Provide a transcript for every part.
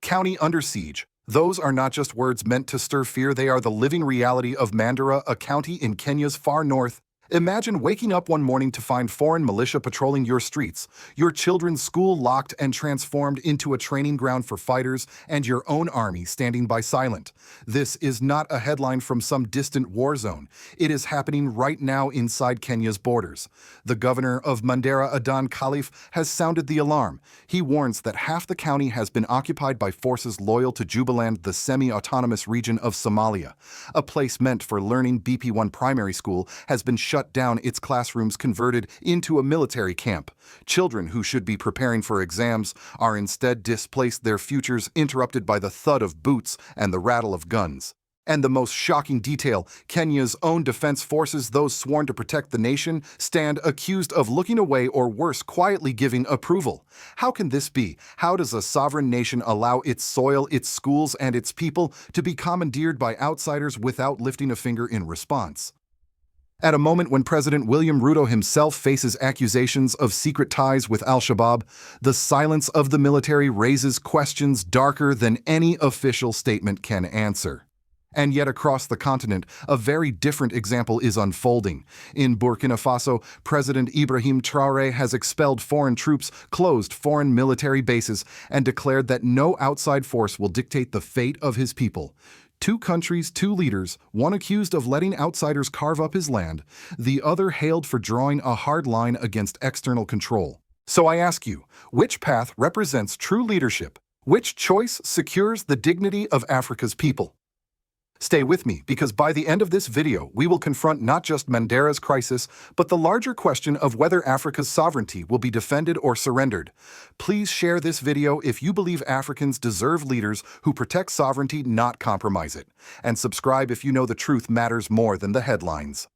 County under siege. Those are not just words meant to stir fear, they are the living reality of Mandera, a county in Kenya's far north. Imagine waking up one morning to find foreign militia patrolling your streets, your children's school locked and transformed into a training ground for fighters, and your own army standing by silent. This is not a headline from some distant war zone. It is happening right now inside Kenya's borders. The governor of Mandera, Adan Khalif, has sounded the alarm. He warns that half the county has been occupied by forces loyal to Jubaland, the semi-autonomous region of Somalia. A place meant for learning, BP1 primary school has been shut down, its classrooms converted into a military camp. Children who should be preparing for exams are instead displaced, their futures interrupted by the thud of boots and the rattle of guns. And the most shocking detail, Kenya's own defense forces, those sworn to protect the nation, stand accused of looking away or worse, quietly giving approval. How can this be? How does a sovereign nation allow its soil, its schools, and its people to be commandeered by outsiders without lifting a finger in response? At a moment when President William Ruto himself faces accusations of secret ties with al-Shabaab, the silence of the military raises questions darker than any official statement can answer. And yet across the continent, a very different example is unfolding. In Burkina Faso, President Ibrahim Traoré has expelled foreign troops, closed foreign military bases, and declared that no outside force will dictate the fate of his people. Two countries, two leaders, one accused of letting outsiders carve up his land, the other hailed for drawing a hard line against external control. So I ask you, which path represents true leadership? Which choice secures the dignity of Africa's people? Stay with me, because by the end of this video, we will confront not just Mandera's crisis, but the larger question of whether Africa's sovereignty will be defended or surrendered. Please share this video if you believe Africans deserve leaders who protect sovereignty, not compromise it. And subscribe if you know the truth matters more than the headlines.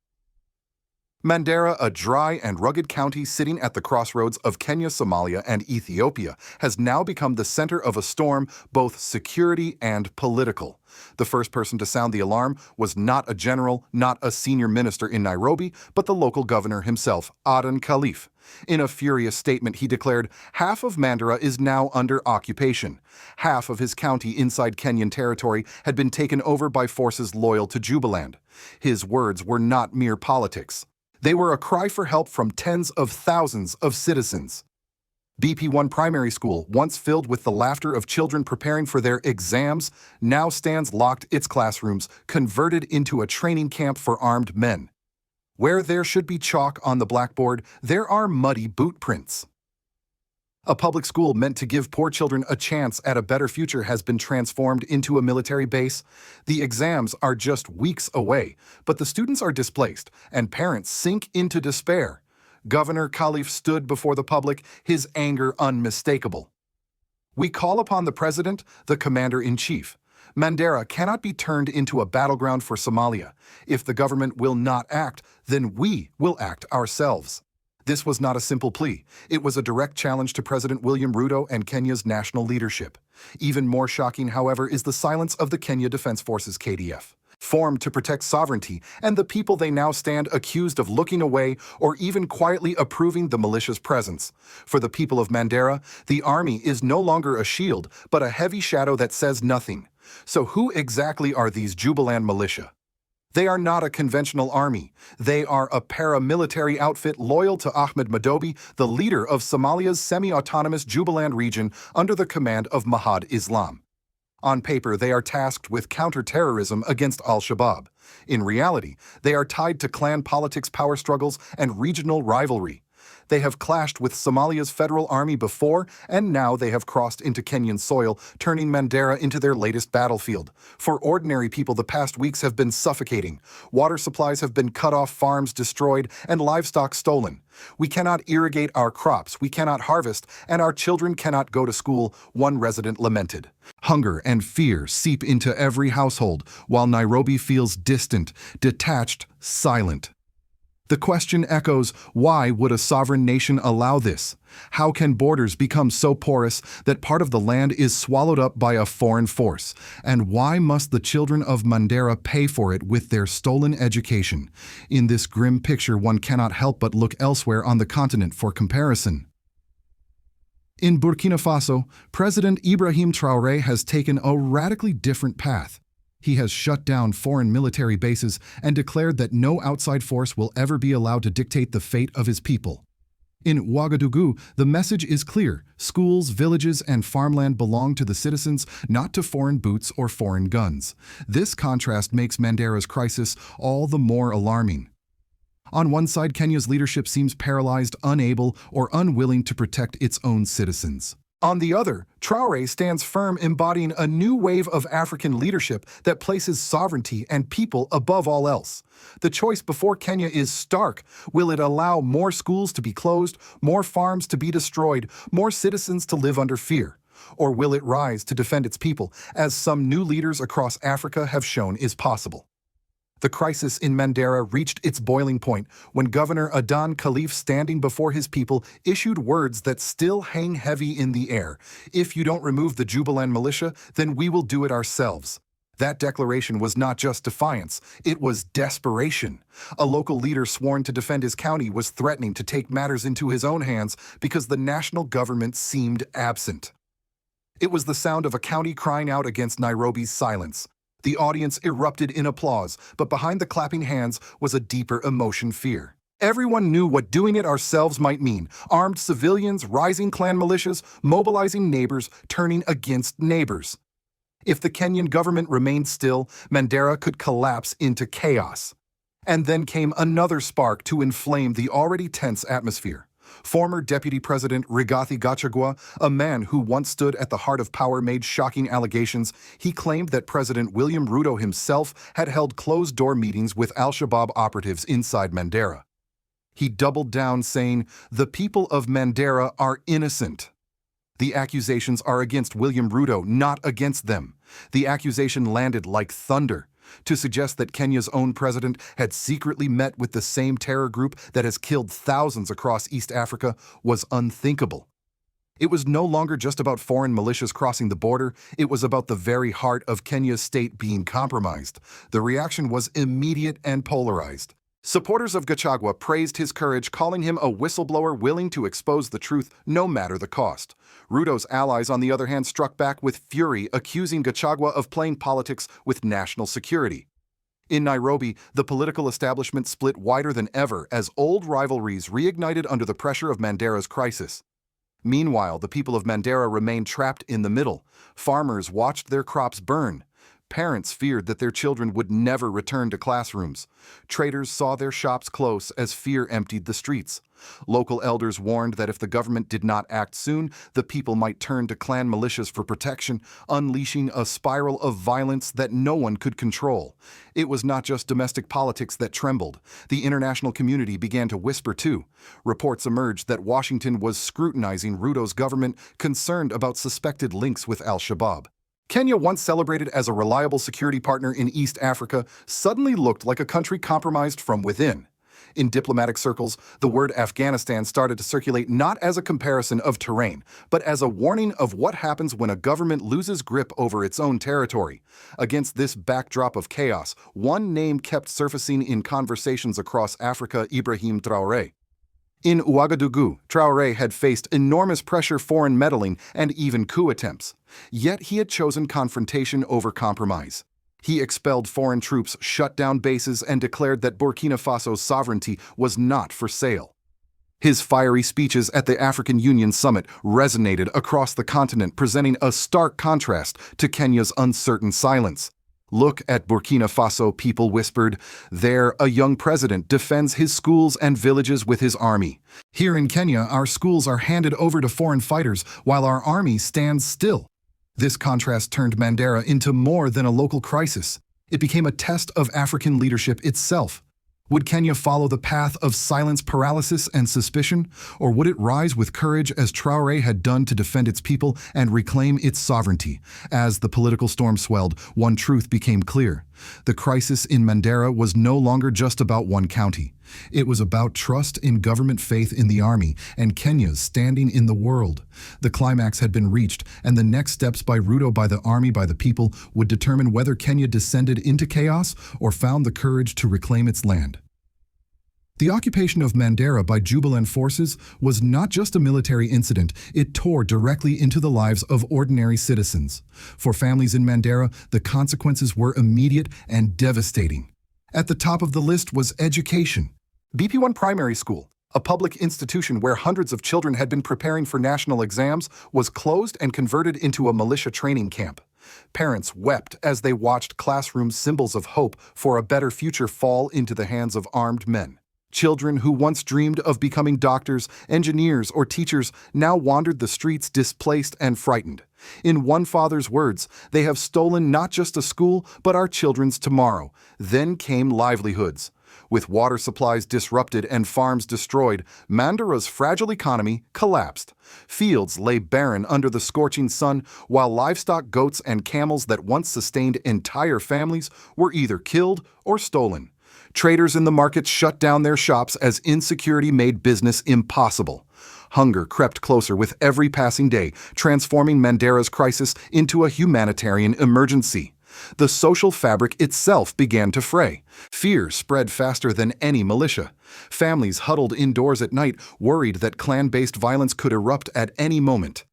Mandera, a dry and rugged county sitting at the crossroads of Kenya, Somalia, and Ethiopia, has now become the center of a storm, both security and political. The first person to sound the alarm was not a general, not a senior minister in Nairobi, but the local governor himself, Adan Khalif. In a furious statement, he declared, half of Mandera is now under occupation. Half of his county inside Kenyan territory had been taken over by forces loyal to Jubaland. His words were not mere politics. They were a cry for help from tens of thousands of citizens. BP1 primary school, once filled with the laughter of children preparing for their exams, now stands locked, its classrooms converted into a training camp for armed men. Where there should be chalk on the blackboard, there are muddy boot prints. A public school meant to give poor children a chance at a better future has been transformed into a military base. The exams are just weeks away, but the students are displaced, and parents sink into despair. Governor Khalif stood before the public, his anger unmistakable. We call upon the president, the commander-in-chief. Mandera cannot be turned into a battleground for Somalia. If the government will not act, then we will act ourselves. This was not a simple plea. It was a direct challenge to President William Ruto and Kenya's national leadership. Even more shocking, however, is the silence of the Kenya Defense Forces KDF. Formed to protect sovereignty, and the people they now stand accused of looking away or even quietly approving the militia's presence. For the people of Mandera, the army is no longer a shield, but a heavy shadow that says nothing. So who exactly are these Jubaland militia? They are not a conventional army. They are a paramilitary outfit loyal to Ahmed Madobe, the leader of Somalia's semi-autonomous Jubaland region under the command of Mahad Islam. On paper, they are tasked with counter-terrorism against al-Shabaab. In reality, they are tied to clan politics, power struggles, and regional rivalry. They have clashed with Somalia's federal army before, and now they have crossed into Kenyan soil, turning Mandera into their latest battlefield. For ordinary people, the past weeks have been suffocating. Water supplies have been cut off, farms destroyed, and livestock stolen. We cannot irrigate our crops, we cannot harvest, and our children cannot go to school, one resident lamented. Hunger and fear seep into every household, while Nairobi feels distant, detached, silent. The question echoes, why would a sovereign nation allow this? How can borders become so porous that part of the land is swallowed up by a foreign force? And why must the children of Mandera pay for it with their stolen education? In this grim picture, one cannot help but look elsewhere on the continent for comparison. In Burkina Faso, President Ibrahim Traoré has taken a radically different path. He has shut down foreign military bases and declared that no outside force will ever be allowed to dictate the fate of his people. In Ouagadougou, the message is clear: schools, villages, and farmland belong to the citizens, not to foreign boots or foreign guns. This contrast makes Mandera's crisis all the more alarming. On one side, Kenya's leadership seems paralyzed, unable, or unwilling to protect its own citizens. On the other, Traoré stands firm, embodying a new wave of African leadership that places sovereignty and people above all else. The choice before Kenya is stark. Will it allow more schools to be closed, more farms to be destroyed, more citizens to live under fear? Or will it rise to defend its people, as some new leaders across Africa have shown is possible? The crisis in Mandera reached its boiling point when Governor Adan Khalif, standing before his people, issued words that still hang heavy in the air. "If you don't remove the Jubaland militia, then we will do it ourselves." That declaration was not just defiance, it was desperation. A local leader sworn to defend his county was threatening to take matters into his own hands because the national government seemed absent. It was the sound of a county crying out against Nairobi's silence. The audience erupted in applause, but behind the clapping hands was a deeper emotion: fear. Everyone knew what doing it ourselves might mean: armed civilians, rising clan militias, mobilizing neighbors, turning against neighbors. If the Kenyan government remained still, Mandera could collapse into chaos. And then came another spark to inflame the already tense atmosphere. Former Deputy President Rigathi Gachagua, a man who once stood at the heart of power, made shocking allegations. He claimed that President William Ruto himself had held closed-door meetings with al-Shabaab operatives inside Mandera. He doubled down, saying, "The people of Mandera are innocent." The accusations are against William Ruto, not against them. The accusation landed like thunder. To suggest that Kenya's own president had secretly met with the same terror group that has killed thousands across East Africa was unthinkable. It was no longer just about foreign militias crossing the border, it was about the very heart of Kenya's state being compromised. The reaction was immediate and polarized. Supporters of Gachagua praised his courage, calling him a whistleblower willing to expose the truth no matter the cost. Ruto's allies, on the other hand, struck back with fury, accusing Gachagua of playing politics with national security. In Nairobi, the political establishment split wider than ever as old rivalries reignited under the pressure of Mandera's crisis. Meanwhile, the people of Mandera remained trapped in the middle. Farmers watched their crops burn. Parents feared that their children would never return to classrooms. Traders saw their shops close as fear emptied the streets. Local elders warned that if the government did not act soon, the people might turn to clan militias for protection, unleashing a spiral of violence that no one could control. It was not just domestic politics that trembled. The international community began to whisper too. Reports emerged that Washington was scrutinizing Ruto's government, concerned about suspected links with al-Shabaab. Kenya, once celebrated as a reliable security partner in East Africa, suddenly looked like a country compromised from within. In diplomatic circles, the word Afghanistan started to circulate not as a comparison of terrain, but as a warning of what happens when a government loses grip over its own territory. Against this backdrop of chaos, one name kept surfacing in conversations across Africa: Ibrahim Traoré. In Ouagadougou, Traoré had faced enormous pressure, foreign meddling, and even coup attempts. Yet he had chosen confrontation over compromise. He expelled foreign troops, shut down bases, and declared that Burkina Faso's sovereignty was not for sale. His fiery speeches at the African Union summit resonated across the continent, presenting a stark contrast to Kenya's uncertain silence. "Look at Burkina Faso," people whispered. "There, a young president defends his schools and villages with his army. Here in Kenya, our schools are handed over to foreign fighters while our army stands still." This contrast turned Mandera into more than a local crisis. It became a test of African leadership itself. Would Kenya follow the path of silence, paralysis, and suspicion, or would it rise with courage as Traoré had done to defend its people and reclaim its sovereignty? As the political storm swelled, one truth became clear. The crisis in Mandera was no longer just about one county. It was about trust in government, faith in the army, and Kenya's standing in the world. The climax had been reached, and the next steps by Ruto, by the army, by the people, would determine whether Kenya descended into chaos or found the courage to reclaim its land. The occupation of Mandera by Jubaland forces was not just a military incident, it tore directly into the lives of ordinary citizens. For families in Mandera, the consequences were immediate and devastating. At the top of the list was education. BP1 Primary School, a public institution where hundreds of children had been preparing for national exams, was closed and converted into a militia training camp. Parents wept as they watched classroom symbols of hope for a better future fall into the hands of armed men. Children who once dreamed of becoming doctors, engineers, or teachers now wandered the streets displaced and frightened. In one father's words, they have stolen not just a school, but our children's tomorrow. Then came livelihoods. With water supplies disrupted and farms destroyed, Mandera's fragile economy collapsed. Fields lay barren under the scorching sun, while livestock, goats, and camels that once sustained entire families were either killed or stolen. Traders in the markets shut down their shops as insecurity made business impossible. Hunger crept closer with every passing day, transforming Mandera's crisis into a humanitarian emergency. The social fabric itself began to fray. Fear spread faster than any militia. Families huddled indoors at night, worried that clan-based violence could erupt at any moment.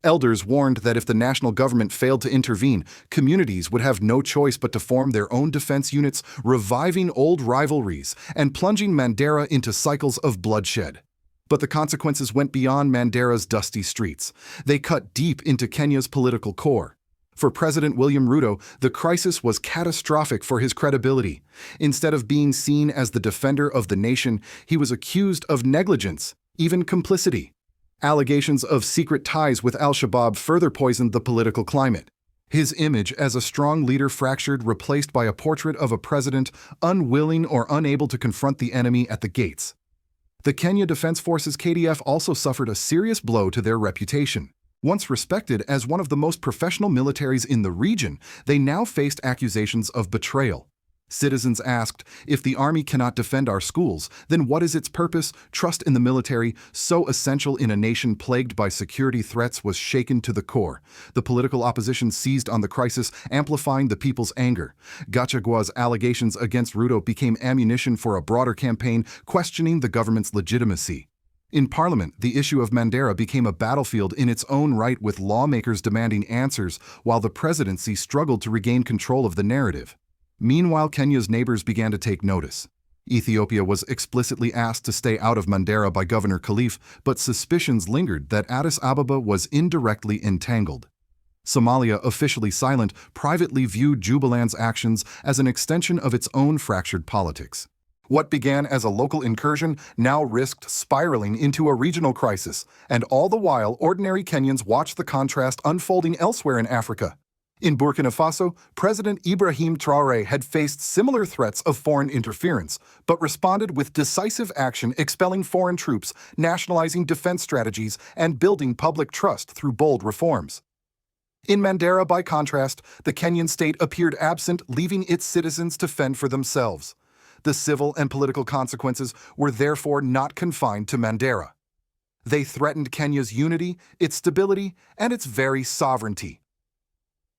Elders warned that if the national government failed to intervene, communities would have no choice but to form their own defense units, reviving old rivalries and plunging Mandera into cycles of bloodshed. But the consequences went beyond Mandera's dusty streets. They cut deep into Kenya's political core. For President William Ruto, the crisis was catastrophic for his credibility. Instead of being seen as the defender of the nation, he was accused of negligence, even complicity. Allegations of secret ties with al-Shabaab further poisoned the political climate. His image as a strong leader fractured, replaced by a portrait of a president unwilling or unable to confront the enemy at the gates. The Kenya Defense Forces KDF also suffered a serious blow to their reputation. Once respected as one of the most professional militaries in the region, they now faced accusations of betrayal. Citizens asked, if the army cannot defend our schools, then what is its purpose? Trust in the military, so essential in a nation plagued by security threats, was shaken to the core. The political opposition seized on the crisis, amplifying the people's anger. Gachagua's allegations against Ruto became ammunition for a broader campaign questioning the government's legitimacy. In Parliament, the issue of Mandera became a battlefield in its own right, with lawmakers demanding answers, while the presidency struggled to regain control of the narrative. Meanwhile, Kenya's neighbors began to take notice. Ethiopia was explicitly asked to stay out of Mandera by Governor Khalif, but suspicions lingered that Addis Ababa was indirectly entangled. Somalia, officially silent, privately viewed Jubaland's actions as an extension of its own fractured politics. What began as a local incursion now risked spiraling into a regional crisis, and all the while, ordinary Kenyans watched the contrast unfolding elsewhere in Africa. In Burkina Faso, President Ibrahim Traoré had faced similar threats of foreign interference, but responded with decisive action, expelling foreign troops, nationalizing defense strategies, and building public trust through bold reforms. In Mandera, by contrast, the Kenyan state appeared absent, leaving its citizens to fend for themselves. The civil and political consequences were therefore not confined to Mandera. They threatened Kenya's unity, its stability, and its very sovereignty.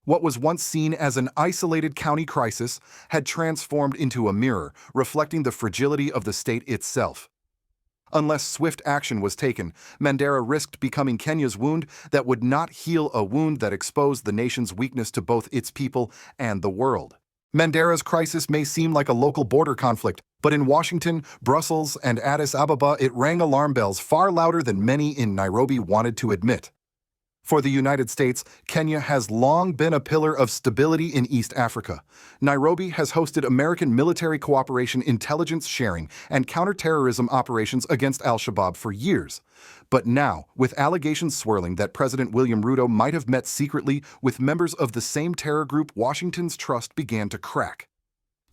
What was once seen as an isolated county crisis had transformed into a mirror, reflecting the fragility of the state itself. Unless swift action was taken, Mandera risked becoming Kenya's wound that would not heal, a wound that exposed the nation's weakness to both its people and the world. Mandera's crisis may seem like a local border conflict, but in Washington, Brussels, and Addis Ababa, it rang alarm bells far louder than many in Nairobi wanted to admit. For the United States, Kenya has long been a pillar of stability in East Africa. Nairobi has hosted American military cooperation, intelligence sharing, and counterterrorism operations against al-Shabaab for years. But now, with allegations swirling that President William Ruto might have met secretly with members of the same terror group, Washington's trust began to crack.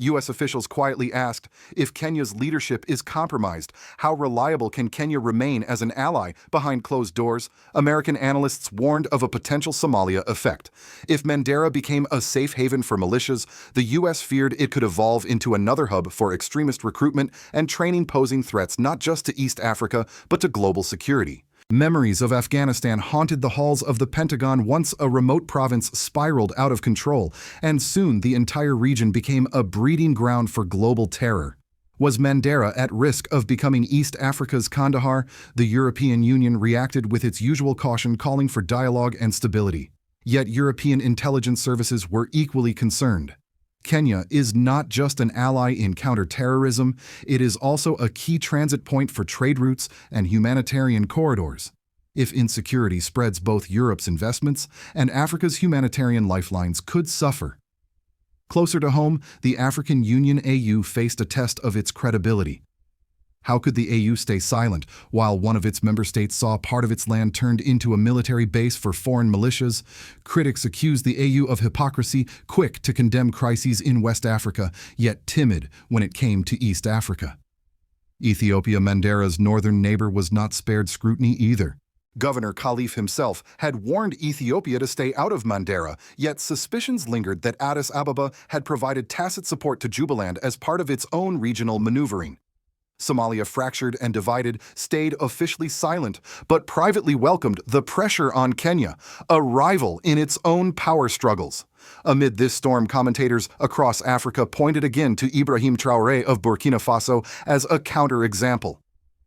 U.S. officials quietly asked, if Kenya's leadership is compromised, how reliable can Kenya remain as an ally behind closed doors? American analysts warned of a potential Somalia effect. If Mandera became a safe haven for militias, the U.S. feared it could evolve into another hub for extremist recruitment and training, posing threats not just to East Africa, but to global security. Memories of Afghanistan haunted the halls of the Pentagon. Once a remote province spiraled out of control, and soon the entire region became a breeding ground for global terror. Was Mandera at risk of becoming East Africa's Kandahar? The European Union reacted with its usual caution, calling for dialogue and stability. Yet European intelligence services were equally concerned. Kenya is not just an ally in counter-terrorism, it is also a key transit point for trade routes and humanitarian corridors. If insecurity spreads, both Europe's investments and Africa's humanitarian lifelines could suffer. Closer to home, the African Union (AU) faced a test of its credibility. How could the AU stay silent while one of its member states saw part of its land turned into a military base for foreign militias? Critics accused the AU of hypocrisy, quick to condemn crises in West Africa, yet timid when it came to East Africa. Ethiopia, Mandera's northern neighbor, was not spared scrutiny either. Governor Khalif himself had warned Ethiopia to stay out of Mandera, yet suspicions lingered that Addis Ababa had provided tacit support to Jubaland as part of its own regional maneuvering. Somalia, fractured and divided, stayed officially silent, but privately welcomed the pressure on Kenya, a rival in its own power struggles. Amid this storm, commentators across Africa pointed again to Ibrahim Traoré of Burkina Faso as a counterexample.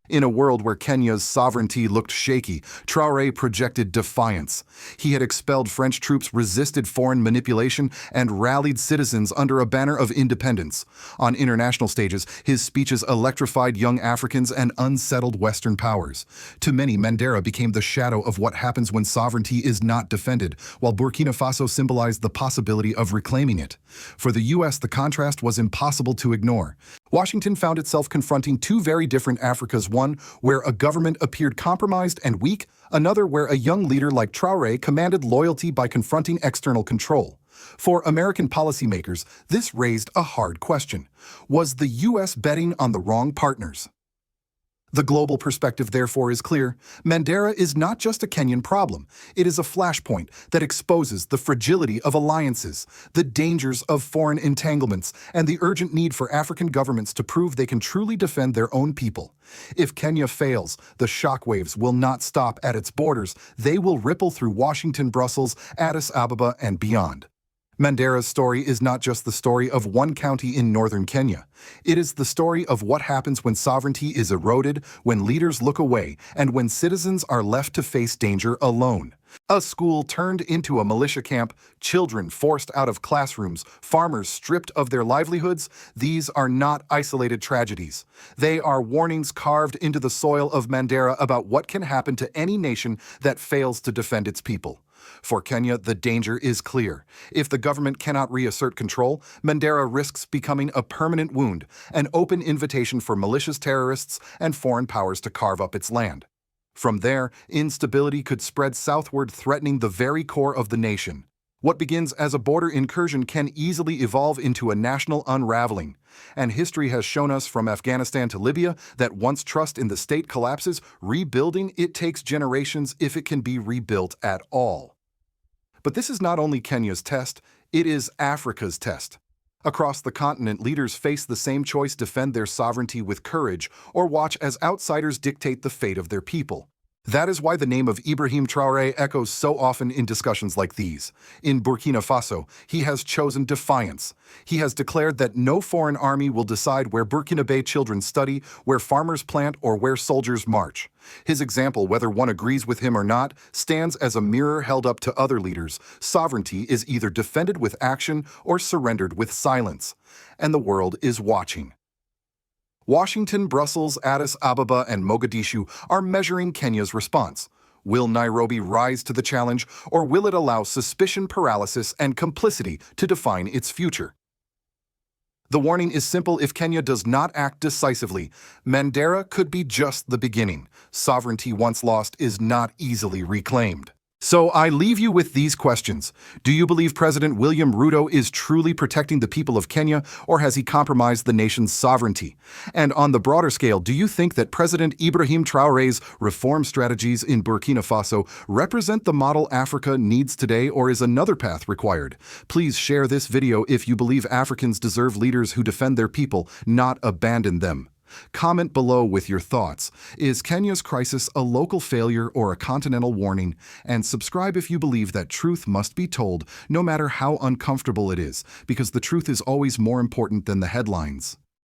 In a world where Kenya's sovereignty looked shaky, Traoré projected defiance. He had expelled French troops, resisted foreign manipulation, and rallied citizens under a banner of independence. On international stages, his speeches electrified young Africans and unsettled Western powers. To many, Mandera became the shadow of what happens when sovereignty is not defended, while Burkina Faso symbolized the possibility of reclaiming it. For the U.S., the contrast was impossible to ignore. Washington found itself confronting two very different Africas, one where a government appeared compromised and weak, another where a young leader like Traoré commanded loyalty by confronting external control. For American policymakers, this raised a hard question. Was the U.S. betting on the wrong partners? The global perspective, therefore, is clear. Mandera is not just a Kenyan problem. It is a flashpoint that exposes the fragility of alliances, the dangers of foreign entanglements, and the urgent need for African governments to prove they can truly defend their own people. If Kenya fails, the shockwaves will not stop at its borders. They will ripple through Washington, Brussels, Addis Ababa, and beyond. Mandera's story is not just the story of one county in northern Kenya. It is the story of what happens when sovereignty is eroded, when leaders look away, and when citizens are left to face danger alone. A school turned into a militia camp, children forced out of classrooms, farmers stripped of their livelihoods. These are not isolated tragedies. They are warnings carved into the soil of Mandera about what can happen to any nation that fails to defend its people. For Kenya, the danger is clear. If the government cannot reassert control, Mandera risks becoming a permanent wound, an open invitation for malicious terrorists and foreign powers to carve up its land. From there, instability could spread southward, threatening the very core of the nation. What begins as a border incursion can easily evolve into a national unraveling. And history has shown us, from Afghanistan to Libya, that once trust in the state collapses, rebuilding it takes generations if it can be rebuilt at all. But this is not only Kenya's test, it is Africa's test. Across the continent, leaders face the same choice: defend their sovereignty with courage or watch as outsiders dictate the fate of their people. That is why the name of Ibrahim Traoré echoes so often in discussions like these. In Burkina Faso, he has chosen defiance. He has declared that no foreign army will decide where Burkinabe children study, where farmers plant, or where soldiers march. His example, whether one agrees with him or not, stands as a mirror held up to other leaders. Sovereignty is either defended with action or surrendered with silence. And the world is watching. Washington, Brussels, Addis Ababa, and Mogadishu are measuring Kenya's response. Will Nairobi rise to the challenge, or will it allow suspicion, paralysis, and complicity to define its future? The warning is simple: if Kenya does not act decisively, Mandera could be just the beginning. Sovereignty once lost is not easily reclaimed. So I leave you with these questions. Do you believe President William Ruto is truly protecting the people of Kenya, or has he compromised the nation's sovereignty? And on the broader scale, do you think that President Ibrahim Traoré's reform strategies in Burkina Faso represent the model Africa needs today, or is another path required? Please share this video if you believe Africans deserve leaders who defend their people, not abandon them. Comment below with your thoughts. Is Kenya's crisis a local failure or a continental warning? And subscribe if you believe that truth must be told, no matter how uncomfortable it is, because the truth is always more important than the headlines.